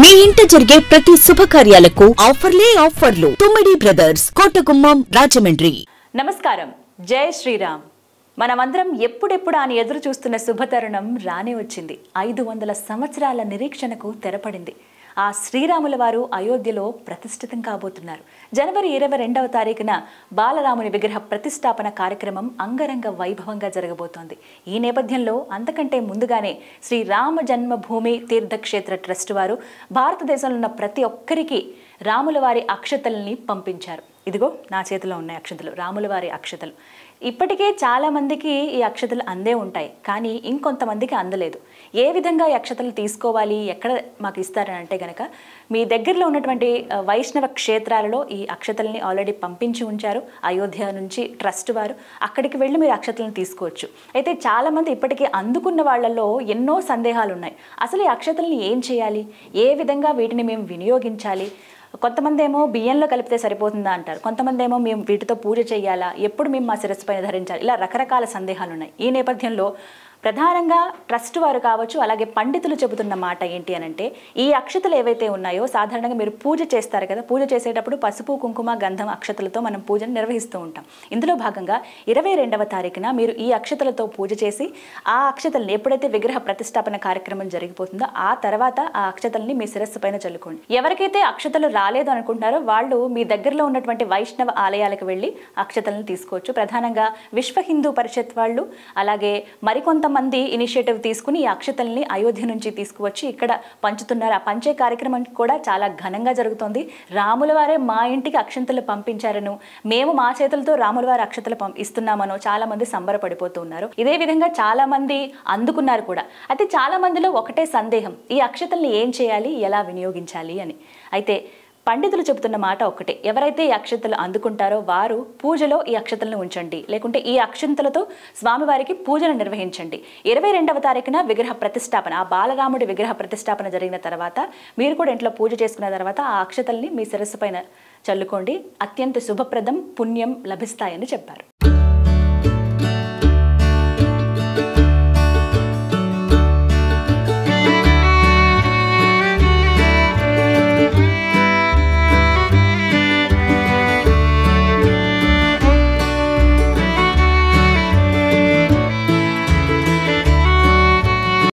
మీ ఇంట జరిగే ప్రతి శుభకార్యాలకు ఆఫర్లు తుమ్మిడి బ్రదర్స్ కోటగుమ్మం రాజమండ్రి. నమస్కారం. జై శ్రీరామ్. మనమందరం ఎప్పుడెప్పుడు అని ఎదురు చూస్తున్న శుభతరుణం రానే వచ్చింది. 500 సంవత్సరాల నిరీక్షణకు తెరపడింది. ఆ శ్రీరాముల వారు అయోధ్యలో ప్రతిష్ఠితం కాబోతున్నారు. జనవరి 22వ తారీఖున బాలరాముని విగ్రహ ప్రతిష్టాపన కార్యక్రమం అంగరంగ వైభవంగా జరగబోతోంది. ఈ నేపథ్యంలో అంతకంటే ముందుగానే శ్రీ రామ జన్మభూమి తీర్థక్షేత్ర ట్రస్ట్ వారు భారతదేశంలో ఉన్న ప్రతి ఒక్కరికి రాముల వారి అక్షతల్ని పంపించారు. ఇదిగో నా చేతిలో ఉన్నాయి అక్షతలు, రాముల వారి అక్షతలు. ఇప్పటికే చాలామందికి ఈ అక్షతలు అందే ఉంటాయి, కానీ ఇంకొంతమందికి అందలేదు. ఏ విధంగా ఈ అక్షతలు తీసుకోవాలి, ఎక్కడ మాకు ఇస్తారని అంటే కనుక మీ దగ్గరలో ఉన్నటువంటి వైష్ణవ క్షేత్రాలలో ఈ అక్షతల్ని ఆల్రెడీ పంపించి ఉంచారు. అయోధ్య నుంచి ట్రస్ట్ వారు అక్కడికి వెళ్ళి మీరు అక్షతలను తీసుకోవచ్చు. అయితే చాలామంది ఇప్పటికీ అందుకున్న వాళ్ళల్లో ఎన్నో సందేహాలు ఉన్నాయి. అసలు ఈ అక్షతల్ని ఏం చేయాలి, ఏ విధంగా వీటిని మేము వినియోగించాలి, కొంతమంది ఏమో బియ్యంలో కలిపితే సరిపోతుందా అంటారు, కొంతమంది ఏమో మేము వీటితో పూజ చేయాలా, ఎప్పుడు మేము మా శిరస్సు పైన ధరించాలి, ఇలా రకరకాల సందేహాలు ఉన్నాయి. ఈ నేపథ్యంలో ప్రధానంగా ట్రస్ట్ వారు కావచ్చు, అలాగే పండితులు చెబుతున్న మాట ఏంటి అనంటే, ఈ అక్షతలు ఏవైతే ఉన్నాయో సాధారణంగా మీరు పూజ చేస్తారు కదా, పూజ చేసేటప్పుడు పసుపు కుంకుమ గంధం అక్షతలతో మనం పూజను నిర్వహిస్తూ ఉంటాం. ఇందులో భాగంగా 22వ తారీఖున మీరు ఈ అక్షతలతో పూజ చేసి ఆ అక్షతల్ని ఎప్పుడైతే విగ్రహ ప్రతిష్టాపన కార్యక్రమం జరిగిపోతుందో ఆ తర్వాత ఆ అక్షతల్ని మీ శిరస్సు పైన చల్లుకోండి. ఎవరికైతే అక్షతలు రాలేదు అనుకుంటున్నారో వాళ్ళు మీ దగ్గరలో ఉన్నటువంటి వైష్ణవ ఆలయాలకు వెళ్ళి అక్షతలను తీసుకోవచ్చు. ప్రధానంగా విశ్వ హిందూ పరిషత్ వాళ్ళు, అలాగే మరికొంత మంది ఇనిషియేటివ్ తీసుకుని ఈ అక్షతల్ని అయోధ్య నుంచి తీసుకువచ్చి ఇక్కడ పంచుతున్నారు. ఆ పంచే కార్యక్రమం కూడా చాలా ఘనంగా జరుగుతోంది. రాముల వారే మా ఇంటికి అక్షంతలు పంపించారను, మేము మా చేతులతో రాముల వారి అక్షతలు ఇస్తున్నామనో చాలా మంది సంబరపడిపోతున్నారు. ఇదే విధంగా చాలా మంది అందుకున్నారు కూడా. అయితే చాలా మందిలో ఒకటే సందేహం, ఈ అక్షతల్ని ఏం చేయాలి, ఎలా వినియోగించాలి అని. అయితే పండితులు చెబుతున్న మాట ఒక్కటే, ఎవరైతే ఈ అక్షంతలు అందుకుంటారో వారు పూజలో ఈ అక్షంతలను ఉంచండి, లేకుంటే ఈ అక్షంతలతో స్వామివారికి పూజను నిర్వహించండి. 22వ తారీఖున విగ్రహ ప్రతిష్టాపన, ఆ బాలరాముడి విగ్రహ ప్రతిష్టాపన జరిగిన తర్వాత మీరు కూడా ఇంట్లో పూజ చేసుకున్న తర్వాత ఆ అక్షతల్ని మీ శిరస్సు పైన చల్లుకోండి. అత్యంత శుభప్రదం, పుణ్యం లభిస్తాయని చెప్పారు.